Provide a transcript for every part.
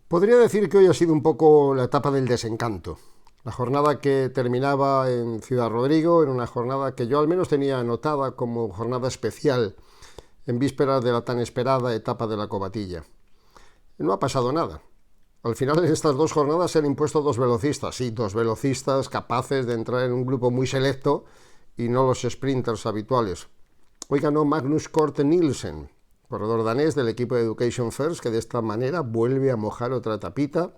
Podría decir que hoy ha sido un poco la etapa del desencanto. La jornada que terminaba en Ciudad Rodrigo era una jornada que yo al menos tenía anotada como jornada especial en vísperas de la tan esperada etapa de la Covatilla. No ha pasado nada. Al final en estas dos jornadas se han impuesto dos velocistas, sí, dos velocistas capaces de entrar en un grupo muy selecto y no los sprinters habituales. Hoy ganó Magnus Cort Nielsen, corredor danés del equipo de Education First, que de esta manera vuelve a mojar otra tapita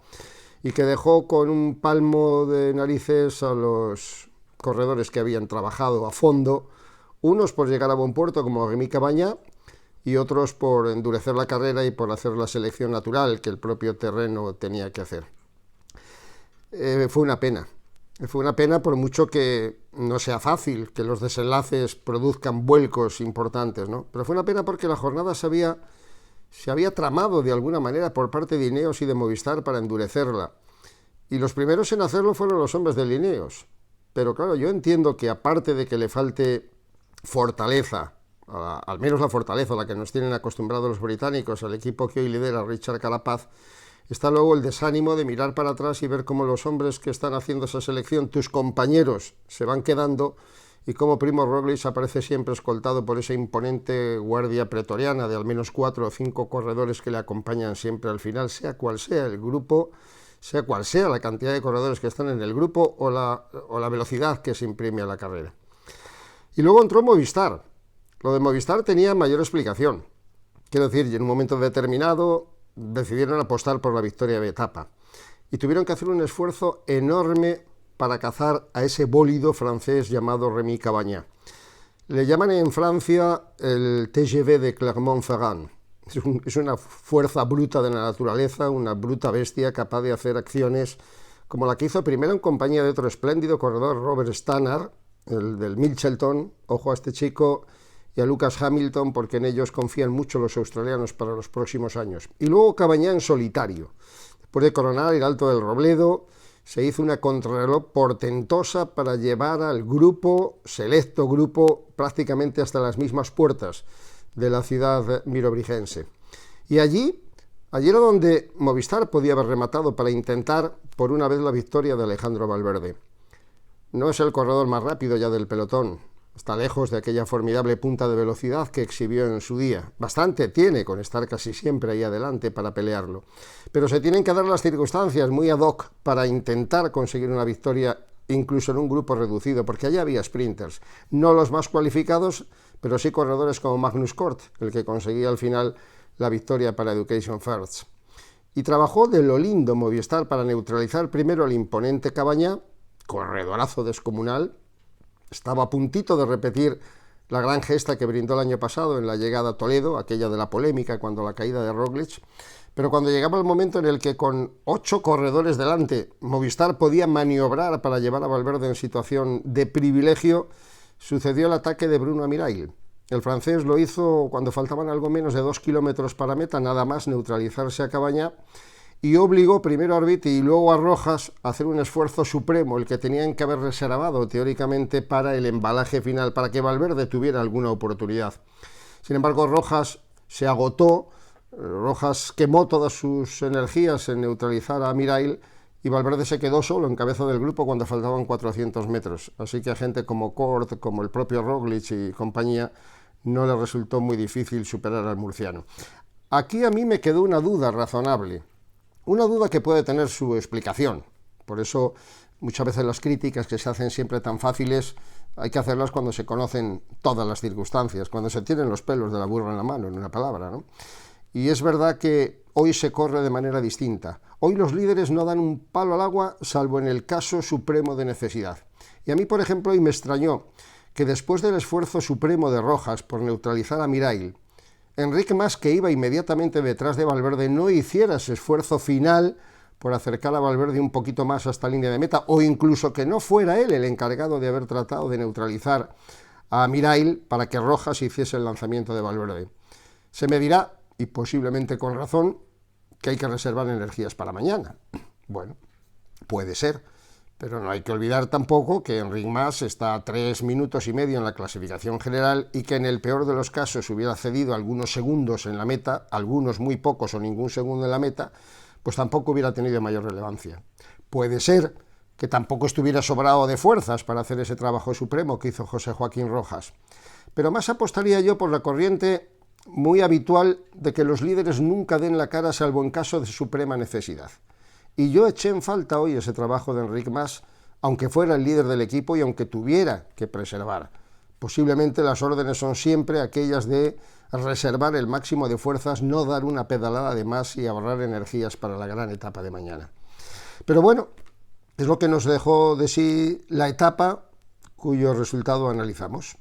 y que dejó con un palmo de narices a los corredores que habían trabajado a fondo, unos por llegar a buen puerto como Rémi Cavagna y otros por endurecer la carrera y por hacer la selección natural que el propio terreno tenía que hacer. Fue una pena por mucho que no sea fácil que los desenlaces produzcan vuelcos importantes, ¿no? Pero fue una pena porque la jornada se había tramado de alguna manera por parte de Ineos y de Movistar para endurecerla. Y los primeros en hacerlo fueron los hombres de Ineos. Pero claro, yo entiendo que aparte de que le falte fortaleza, al menos la fortaleza a la que nos tienen acostumbrados los británicos, al equipo que hoy lidera Richard Carapaz, está luego el desánimo de mirar para atrás y ver cómo los hombres que están haciendo esa selección, tus compañeros, se van quedando y cómo Primo Roglic aparece siempre escoltado por esa imponente guardia pretoriana de al menos 4 o 5 corredores que le acompañan siempre al final, sea cual sea el grupo, sea cual sea la cantidad de corredores que están en el grupo o la velocidad que se imprime a la carrera. Y luego entró Movistar. Lo de Movistar tenía mayor explicación. Quiero decir, en un momento determinado decidieron apostar por la victoria de etapa y tuvieron que hacer un esfuerzo enorme para cazar a ese bólido francés llamado Rémi Cavagna. Le llaman en Francia el TGV de Clermont-Ferrand. Es una fuerza bruta de la naturaleza, una bruta bestia capaz de hacer acciones como la que hizo primero en compañía de otro espléndido corredor, Robert Stannard, el del Mitchelton. Ojo a este chico y a Lucas Hamilton, porque en ellos confían mucho los australianos para los próximos años. Y luego Cavagna en solitario. Después de coronar el Alto del Robledo, se hizo una contrarreloj portentosa para llevar al grupo, selecto grupo, prácticamente hasta las mismas puertas de la ciudad mirobrigense. Y allí era donde Movistar podía haber rematado para intentar por una vez la victoria de Alejandro Valverde. No es el corredor más rápido ya del pelotón, está lejos de aquella formidable punta de velocidad que exhibió en su día. Bastante tiene con estar casi siempre ahí adelante para pelearlo. Pero se tienen que dar las circunstancias muy ad hoc para intentar conseguir una victoria incluso en un grupo reducido, porque allá había sprinters, no los más cualificados, pero sí corredores como Magnus Cort, el que conseguía al final la victoria para Education First. Y trabajó de lo lindo Movistar para neutralizar primero al imponente Cavagna, corredorazo descomunal. Estaba a puntito de repetir la gran gesta que brindó el año pasado en la llegada a Toledo, aquella de la polémica cuando la caída de Roglic, pero cuando llegaba el momento en el que con 8 corredores delante Movistar podía maniobrar para llevar a Valverde en situación de privilegio, sucedió el ataque de Bruno Amirail. El francés lo hizo cuando faltaban algo menos de 2 kilómetros para meta, nada más neutralizarse a Cavagna, y obligó primero a Arbit y luego a Rojas a hacer un esfuerzo supremo, el que tenían que haber reservado teóricamente para el embalaje final, para que Valverde tuviera alguna oportunidad. Sin embargo, Rojas se agotó, Rojas quemó todas sus energías en neutralizar a Amirail y Valverde se quedó solo en cabeza del grupo cuando faltaban 400 metros. Así que a gente como Cort, como el propio Roglic y compañía, no le resultó muy difícil superar al murciano. Aquí a mí me quedó una duda razonable. Una duda que puede tener su explicación. Por eso muchas veces las críticas que se hacen siempre tan fáciles hay que hacerlas cuando se conocen todas las circunstancias, cuando se tienen los pelos de la burra en la mano, en una palabra, ¿no? Y es verdad que hoy se corre de manera distinta. Hoy los líderes no dan un palo al agua salvo en el caso supremo de necesidad. Y a mí, por ejemplo, hoy me extrañó que después del esfuerzo supremo de Rojas por neutralizar a Amirail, Enric Mas, que iba inmediatamente detrás de Valverde, no hiciera ese esfuerzo final por acercar a Valverde un poquito más a esta línea de meta, o incluso que no fuera él el encargado de haber tratado de neutralizar a Amirail para que Rojas hiciese el lanzamiento de Valverde. Se me dirá, y posiblemente con razón, que hay que reservar energías para mañana. Bueno, puede ser, pero no hay que olvidar tampoco que Enric Mas está a 3 minutos y medio en la clasificación general y que en el peor de los casos hubiera cedido algunos segundos en la meta, algunos muy pocos o ningún segundo en la meta, pues tampoco hubiera tenido mayor relevancia. Puede ser que tampoco estuviera sobrado de fuerzas para hacer ese trabajo supremo que hizo José Joaquín Rojas. Pero más apostaría yo por la corriente muy habitual de que los líderes nunca den la cara salvo en caso de suprema necesidad. Y yo eché en falta hoy ese trabajo de Enric Mas, aunque fuera el líder del equipo y aunque tuviera que preservar. Posiblemente las órdenes son siempre aquellas de reservar el máximo de fuerzas, no dar una pedalada de más y ahorrar energías para la gran etapa de mañana. Pero bueno, es lo que nos dejó de sí la etapa cuyo resultado analizamos.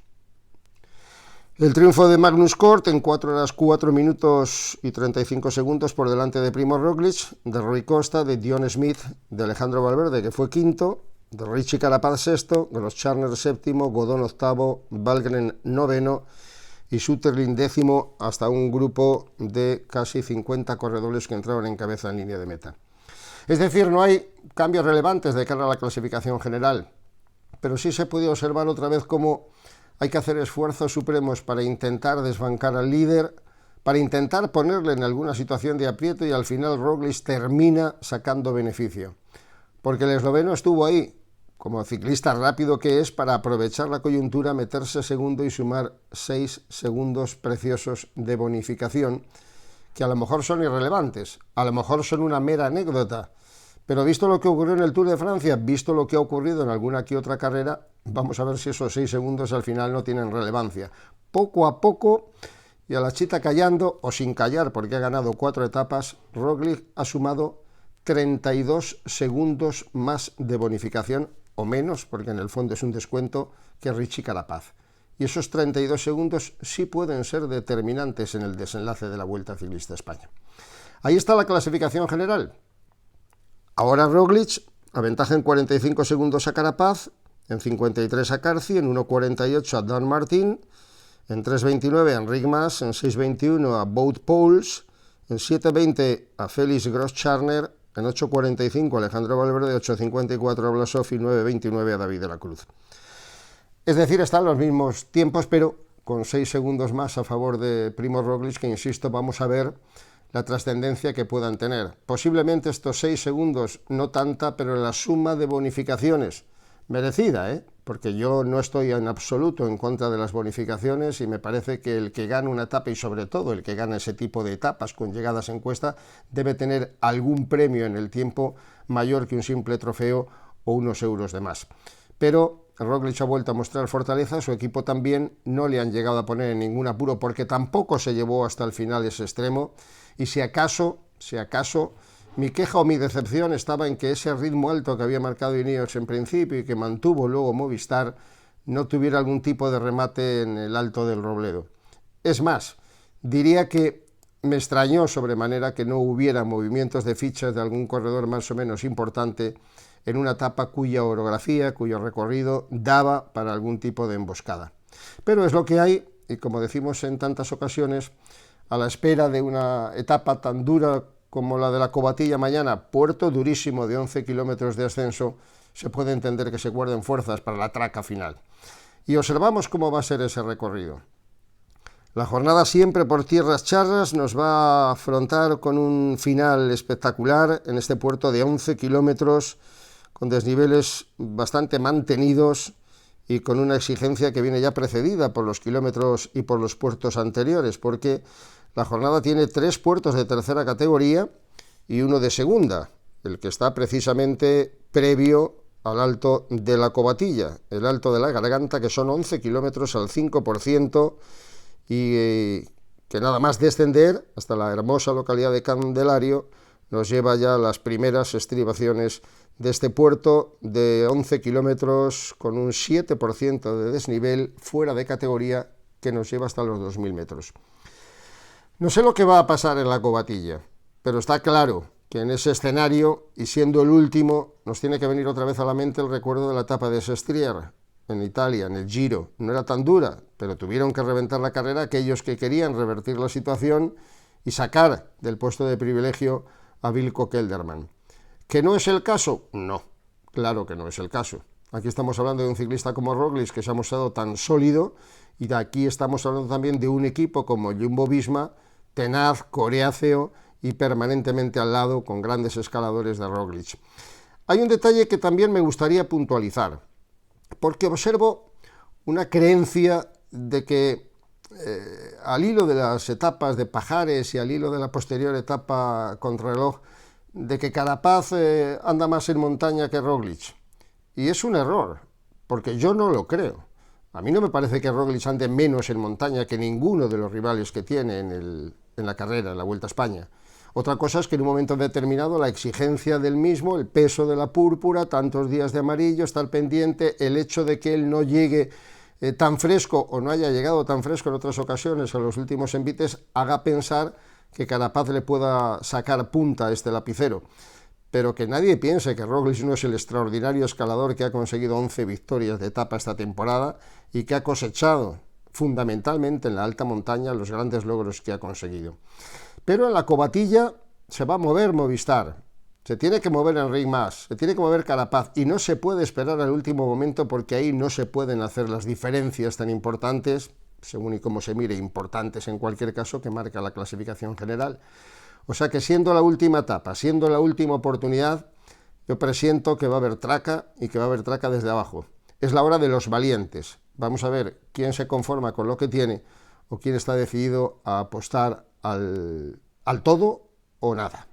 El triunfo de Magnus Cort en 4 horas 4 minutos y 35 segundos por delante de Primož Roglič, de Rui Costa, de Dion Smith, de Alejandro Valverde, que fue quinto, de Richie Carapaz sexto, de los Charner séptimo, Godón octavo, Valgren noveno y Sutterlin décimo, hasta un grupo de casi 50 corredores que entraron en cabeza en línea de meta. Es decir, no hay cambios relevantes de cara a la clasificación general, pero sí se puede observar otra vez cómo hay que hacer esfuerzos supremos para intentar desbancar al líder, para intentar ponerle en alguna situación de aprieto, y al final Roglič termina sacando beneficio. Porque el esloveno estuvo ahí, como ciclista rápido que es, para aprovechar la coyuntura, meterse segundo y sumar 6 segundos preciosos de bonificación, que a lo mejor son irrelevantes, a lo mejor son una mera anécdota, pero visto lo que ocurrió en el Tour de Francia, visto lo que ha ocurrido en alguna que otra carrera, vamos a ver si esos 6 segundos al final no tienen relevancia. Poco a poco, y a la chita callando, o sin callar porque ha ganado 4 etapas, Roglič ha sumado 32 segundos más de bonificación, o menos, porque en el fondo es un descuento, que Richie Carapaz. Y esos 32 segundos sí pueden ser determinantes en el desenlace de la Vuelta Ciclista a España. Ahí está la clasificación general. Ahora Roglič aventaja en 45 segundos a Carapaz, en 53 a Carthy, en 1.48 a Dan Martin, en 3.29 a Enric Mas, en 6.21 a Wout Poels, en 7.20 a Félix Gross-Charner, en 8.45 a Alejandro Valverde, 8.54 a Blasov y 9.29 a David de la Cruz. Es decir, están los mismos tiempos, pero con 6 segundos más a favor de Primož Roglič, que insisto, vamos a ver la trascendencia que puedan tener. Posiblemente estos 6 segundos, no tanta, pero la suma de bonificaciones, merecida, porque yo no estoy en absoluto en contra de las bonificaciones y me parece que el que gana una etapa, y sobre todo el que gana ese tipo de etapas con llegadas en cuesta, debe tener algún premio en el tiempo mayor que un simple trofeo o unos euros de más. Pero Roglič ha vuelto a mostrar fortaleza, su equipo también, no le han llegado a poner en ningún apuro porque tampoco se llevó hasta el final ese extremo, y si acaso, mi queja o mi decepción estaba en que ese ritmo alto que había marcado Ineos en principio y que mantuvo luego Movistar no tuviera algún tipo de remate en el Alto del Robledo. Es más, diría que me extrañó sobremanera que no hubiera movimientos de fichas de algún corredor más o menos importante en una etapa cuya orografía, cuyo recorrido daba para algún tipo de emboscada. Pero es lo que hay, y como decimos en tantas ocasiones, a la espera de una etapa tan dura como la de la Covatilla mañana, puerto durísimo de 11 kilómetros de ascenso, se puede entender que se guarden fuerzas para la traca final. Y observamos cómo va a ser ese recorrido. La jornada siempre por tierras charras nos va a afrontar con un final espectacular en este puerto de 11 kilómetros, con desniveles bastante mantenidos y con una exigencia que viene ya precedida por los kilómetros y por los puertos anteriores, porque la jornada tiene 3 puertos de tercera categoría y uno de segunda, el que está precisamente previo al Alto de la Covatilla, el Alto de la Garganta, que son 11 kilómetros al 5%, y que nada más descender hasta la hermosa localidad de Candelario nos lleva ya a las primeras estribaciones de este puerto de 11 kilómetros con un 7% de desnivel fuera de categoría que nos lleva hasta los 2.000 metros. No sé lo que va a pasar en la Covatilla, pero está claro que en ese escenario, y siendo el último, nos tiene que venir otra vez a la mente el recuerdo de la etapa de Sestriere en Italia, en el Giro. No era tan dura, pero tuvieron que reventar la carrera aquellos que querían revertir la situación y sacar del puesto de privilegio a Wilco Kelderman. ¿Que no es el caso? No, claro que no es el caso. Aquí estamos hablando de un ciclista como Roglič, que se ha mostrado tan sólido, y de aquí estamos hablando también de un equipo como Jumbo-Visma, tenaz, coreáceo y permanentemente al lado con grandes escaladores de Roglic. Hay un detalle que también me gustaría puntualizar, porque observo una creencia de que al hilo de las etapas de Pajares y al hilo de la posterior etapa contrarreloj, de que Carapaz anda más en montaña que Roglic. Y es un error, porque yo no lo creo. A mí no me parece que Roglic ande menos en montaña que ninguno de los rivales que tiene en la carrera, en la Vuelta a España. Otra cosa es que en un momento determinado la exigencia del mismo, el peso de la púrpura, tantos días de amarillo, estar pendiente, el hecho de que él no llegue tan fresco o no haya llegado tan fresco en otras ocasiones a los últimos envites, haga pensar que Carapaz le pueda sacar punta a este lapicero. Pero que nadie piense que Roglic no es el extraordinario escalador que ha conseguido 11 victorias de etapa esta temporada y que ha cosechado fundamentalmente en la alta montaña los grandes logros que ha conseguido. Pero en la cobatilla se va a mover Movistar, se tiene que mover Enric Mas, se tiene que mover Carapaz y no se puede esperar al último momento porque ahí no se pueden hacer las diferencias tan importantes, según y cómo se mire, importantes en cualquier caso, que marca la clasificación general. O sea que siendo la última etapa, siendo la última oportunidad, yo presiento que va a haber traca y que va a haber traca desde abajo. Es la hora de los valientes. Vamos a ver quién se conforma con lo que tiene o quién está decidido a apostar al todo o nada.